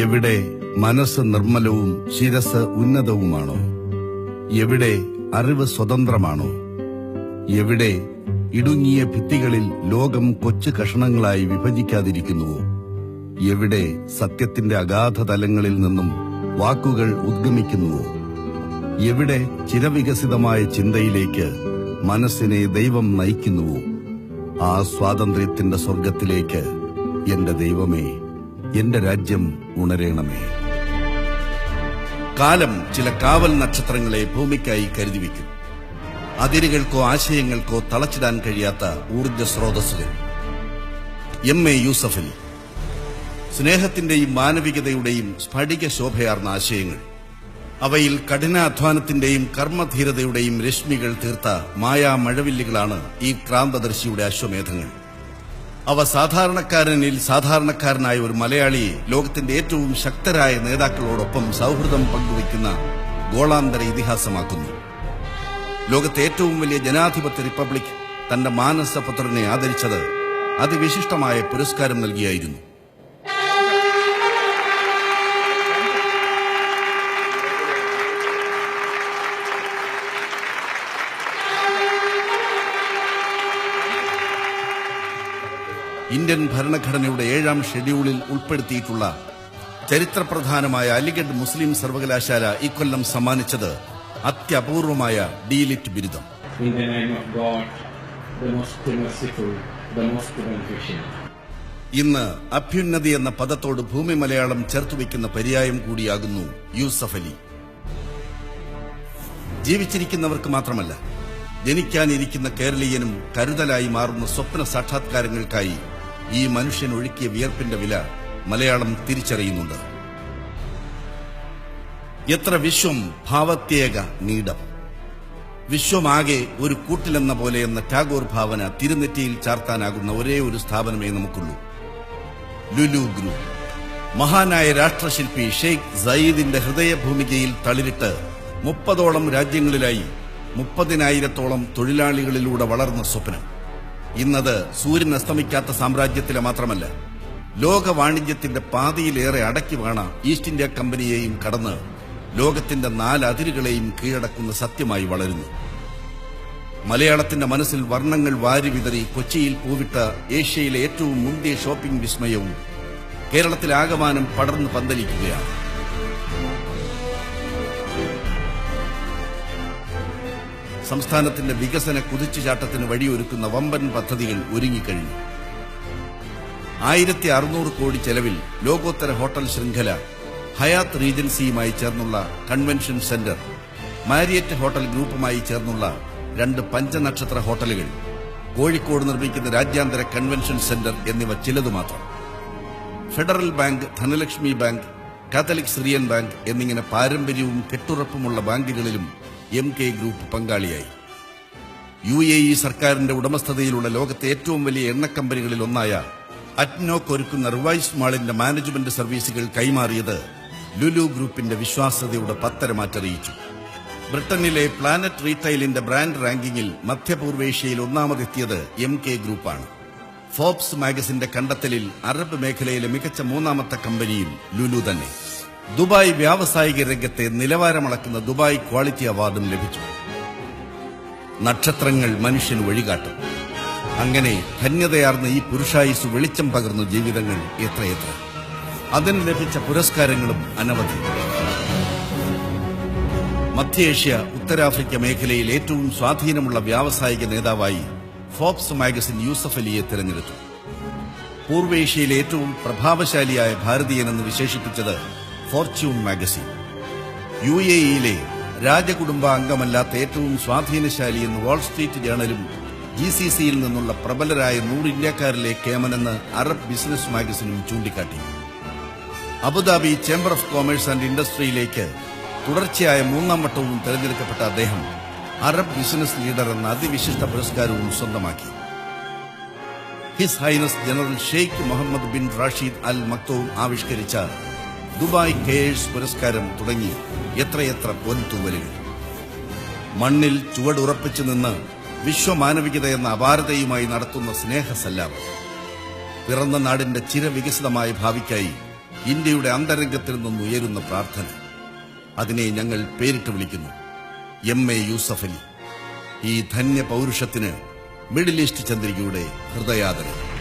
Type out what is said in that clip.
എവിടെ മനസ്സ് നിർമ്മലവും ശിരസ് ഉന്നതവുമാണോ? എവിടെ അറിവ് സ്വതന്ത്രമാണോ? എവിടെ ഇടുങ്ങിയ ഭിത്തികളിൽ ലോകം കൊച്ചു കഷണങ്ങളായി വിഭജിക്കാതിരിക്കുന്നുവോ? എവിടെ സത്യത്തിന്റെ അഗാധ തലങ്ങളിൽ നിന്നും വാക്കുകൾ ഉദ്ഗമിക്കുന്നുവോ? എവിടെ ചിരവികസിതമായ ചിന്തയിലേക്ക് മനസ്സിനെ ദൈവം നയിക്കുന്നുവോ? ആ സ്വാതന്ത്ര്യത്തിന്റെ സ്വർഗത്തിലേക്ക് എന്റെ ദൈവമേ, എന്റെ രാജ്യം ഉണരേണമേ. കാലം ചില കാവൽ നക്ഷത്രങ്ങളെ ഭൂമിക്കായി കരുതിവെക്കും. അതിരുകൾക്കോ ആശയങ്ങൾക്കോ തളച്ചിടാൻ കഴിയാത്ത ഊർജ്ജ സ്രോതസ്സുകൾ. എം.എ. യൂസഫലി. സ്നേഹത്തിന്റെയും മാനവികതയുടെയും സ്ഫടിക ശോഭയാർന്ന ആശയങ്ങൾ. അവയിൽ കഠിനാധ്വാനത്തിന്റെയും കർമ്മധീരതയുടെയും രശ്മികൾ തീർത്ത മായാ മഴവില്ലുകളാണ് ഈ ക്രാന്തദർശിയുടെ അശ്വമേധങ്ങൾ. അവ സാധാരണക്കാരനിൽ സാധാരണക്കാരനായ ഒരു മലയാളിയെ ലോകത്തിന്റെ ഏറ്റവും ശക്തരായ നേതാക്കളോടൊപ്പം സൗഹൃദം പങ്കുവയ്ക്കുന്ന ഗോളാന്തര ഇതിഹാസമാക്കുന്നു. ലോകത്തെ ഏറ്റവും വലിയ ജനാധിപത്യ റിപ്പബ്ലിക് തന്റെ മാനസപുത്രനെ ആദരിച്ചത് അതിവിശിഷ്ടമായ പുരസ്കാരം നൽകിയായിരുന്നു. ഇന്ത്യൻ ഭരണഘടനയുടെ 7ാം ഷെഡ്യൂളിൽ ഉൾപ്പെടുത്തിയിട്ടുള്ള ചരിത്രപ്രധാനമായ അലിഗഡ് മുസ്ലിം സർവകലാശാല ഇക്കൊല്ലം സമ്മാനിച്ചത് അത്യപൂർവമായ ഡീലിറ്റ് ബിരുദം. ഇന്ന് അഭ്യുന്നതി എന്ന പദത്തോട് ഭൂമി മലയാളം ചേർത്തുവെക്കുന്ന പര്യായം കൂടിയാകുന്നു യൂസഫലി. ജീവിച്ചിരിക്കുന്നവർക്ക് മാത്രമല്ല, ജനിക്കാനിരിക്കുന്ന കേരളീയനും കരുതലായി മാറുന്ന സ്വപ്ന സാക്ഷാത്കാരങ്ങൾക്കായി ഈ മനുഷ്യൻ ഒഴുക്കിയ വിയർപ്പിന്റെ വില മലയാളം തിരിച്ചറിയുന്നുണ്ട്. എത്ര വിശ്വം ഭാവത്യേക നീടം. വിശ്വമാകെ ഒരു കൂട്ടിലെന്ന പോലെ എന്ന ടാഗോർ ഭാവന തിരുനെറ്റിയിൽ ചാർത്താനാകുന്ന ഒരേ ഒരു സ്ഥാപനമേ നമുക്കുള്ളൂ, ലുലു ഗ്രൂപ്പ്. മഹാനായ രാഷ്ട്രശില്പി ഷെയ്ഖ് സയീദിന്റെ ഹൃദയഭൂമികയിൽ തളിരിട്ട് 30ഓളം രാജ്യങ്ങളിലായി 30,000-ഓളം തൊഴിലാളികളിലൂടെ വളർന്ന സ്വപ്നം ഇന്നത് സൂര്യൻ അസ്തമിക്കാത്ത സാമ്രാജ്യത്തിലെ മാത്രമല്ല, ലോക വാണിജ്യത്തിന്റെ പാതിയിലേറെ അടക്കി വാണ ഈസ്റ്റ് ഇന്ത്യ കമ്പനിയെയും കടന്ന് ലോകത്തിന്റെ 4 അതിരുകളെയും കീഴടക്കുന്ന സത്യമായി വളരുന്നു. മലയാളത്തിന്റെ മനസ്സിൽ വർണ്ണങ്ങൾ വാരി വിതറി കൊച്ചിയിൽ പൂവിട്ട ഏഷ്യയിലെ ഏറ്റവും മുന്തിയ ഷോപ്പിംഗ് വിസ്മയവും കേരളത്തിലാകമാനം പടർന്നു പന്തലിക്കുകയാണ്. സംസ്ഥാനത്തിന്റെ വികസന കുതിച്ചുചാട്ടത്തിന് വഴിയൊരുക്കുന്ന വമ്പൻ പദ്ധതികൾ ഒരുങ്ങിക്കഴിഞ്ഞു. 1600 കോടി ചെലവിൽ ലോകോത്തര ഹോട്ടൽ ശൃംഖല ഹയാത്ത് റീജൻസിയുമായി ചേർന്നുള്ള കൺവെൻഷൻ സെന്റർ, മാരിയറ്റ് ഹോട്ടൽ ഗ്രൂപ്പുമായി ചേർന്നുള്ള 2 പഞ്ചനക്ഷത്ര ഹോട്ടലുകൾ, കോഴിക്കോട് നിർമ്മിക്കുന്ന രാജ്യാന്തര കൺവെൻഷൻ സെന്റർ എന്നിവ ചിലതു മാത്രം. Federal Bank, Dhanlaxmi Bank, Catholic Syrian Bank എന്നിങ്ങനെ പാരമ്പര്യവും കെട്ടുറപ്പുമുള്ള ബാങ്കുകളിലും എം.കെ. ഗ്രൂപ്പ് പങ്കാളിയായി. UAE സർക്കാരിന്റെ ഉടമസ്ഥതയിലുള്ള ലോകത്തെ ഏറ്റവും വലിയ എണ്ണക്കമ്പനികളിൽ ഒന്നായ അറ്റ്നോക്ക് ഒരുക്കുന്ന റിവൈസ് മാളിന്റെ മാനേജ്മെന്റ് സർവീസുകൾ കൈമാറിയത് ലുലു ഗ്രൂപ്പിന്റെ വിശ്വാസ്യതയുടെ പത്തരമാറ്ററിയിച്ചു. ബ്രിട്ടനിലെ പ്ലാനറ്റ് റീറ്റെയിലിന്റെ ബ്രാൻഡ് റാങ്കിങ്ങിൽ മധ്യപൂർവേഷ്യയിൽ ഒന്നാമതെത്തിയത് എം.കെ. ഗ്രൂപ്പാണ്. ഫോബ്സ് മാഗസിന്റെ കണ്ടെത്തലിൽ അറബ് മേഖലയിലെ മികച്ച 3ാമത്തെ കമ്പനിയും ലുലു തന്നെ. ദുബായ് വ്യാവസായിക രംഗത്തെ നിലവാരമളക്കുന്ന ദുബായ് ക്വാളിറ്റി അവാർഡും ലഭിച്ചു. നക്ഷത്രങ്ങൾ മനുഷ്യന് വഴികാട്ടും. അങ്ങനെ ധന്യതയാർന്ന ഈ പുരുഷായുസ് വെളിച്ചം പകർന്ന ജീവിതങ്ങൾ എത്രയെത്ര. അതിന് ലഭിച്ച പുരസ്കാരങ്ങളും അനവധി. മധ്യേഷ്യ, ഉത്തരാഫ്രിക്ക മേഖലയിൽ ഏറ്റവും സ്വാധീനമുള്ള വ്യാവസായിക നേതാവായി ഫോബ്സ് മാഗസിൻ യൂസഫലിയെ തിരഞ്ഞെടുത്തു. പൂർവേഷ്യയിലെ ഏറ്റവും പ്രഭാവശാലിയായ ഭാരതീയനെന്ന് വിശേഷിപ്പിച്ചത് ഫോർച്യൂൺ മാഗസിൻ. UAE-യിലെ രാജകുടുംബ അംഗമല്ലാത്ത ഏറ്റവും സ്വാധീനശാലിയെന്ന് വാൾസ്ട്രീറ്റ് ജേണലും GCC-യിൽ നിന്നുള്ള പ്രബലരായ 100 ഇന്ത്യക്കാരിലെ കേമനെന്ന് അറബ് ബിസിനസ് മാഗസിനും ചൂണ്ടിക്കാട്ടി. Abu Dhabi chamber of commerce and ഇൻഡസ്ട്രിയിലേക്ക് തുടർച്ചയായ 3ാം വട്ടവും തെരഞ്ഞെടുക്കപ്പെട്ട അദ്ദേഹം അറബ് ബിസിനസ് ലീഡർ എന്ന അതിവിശിഷ്ട പുരസ്കാരവും സ്വന്തമാക്കി. His Highness General Sheikh Mohammed bin Rashid Al Maktoum ആവിഷ്കരിച്ച ദുബായ് കേഴ്സ് പുരസ്കാരം തുടങ്ങി എത്രയെത്ര പൊൻതൂവലുകൾ. മണ്ണിൽ ചുവടുറപ്പിച്ചു നിന്ന് വിശ്വമാനവികത എന്ന അപാരതയുമായി നടത്തുന്ന സ്നേഹസല്ലാപം. പിറന്ന നാടിന്റെ ചിരവികസിതമായ ഭാവിക്കായി ഇന്ത്യയുടെ അന്തരംഗത്തിൽ നിന്നുയരുന്ന പ്രാർത്ഥന. അതിനെ ഞങ്ങൾ പേരിട്ട് വിളിക്കുന്നു MA യൂസഫ് അലി. ഈ ധന്യ പൗരുഷത്തിന് മിഡിൽ ഈസ്റ്റ് ചന്ദ്രികയുടെ ഹൃദയാദരം.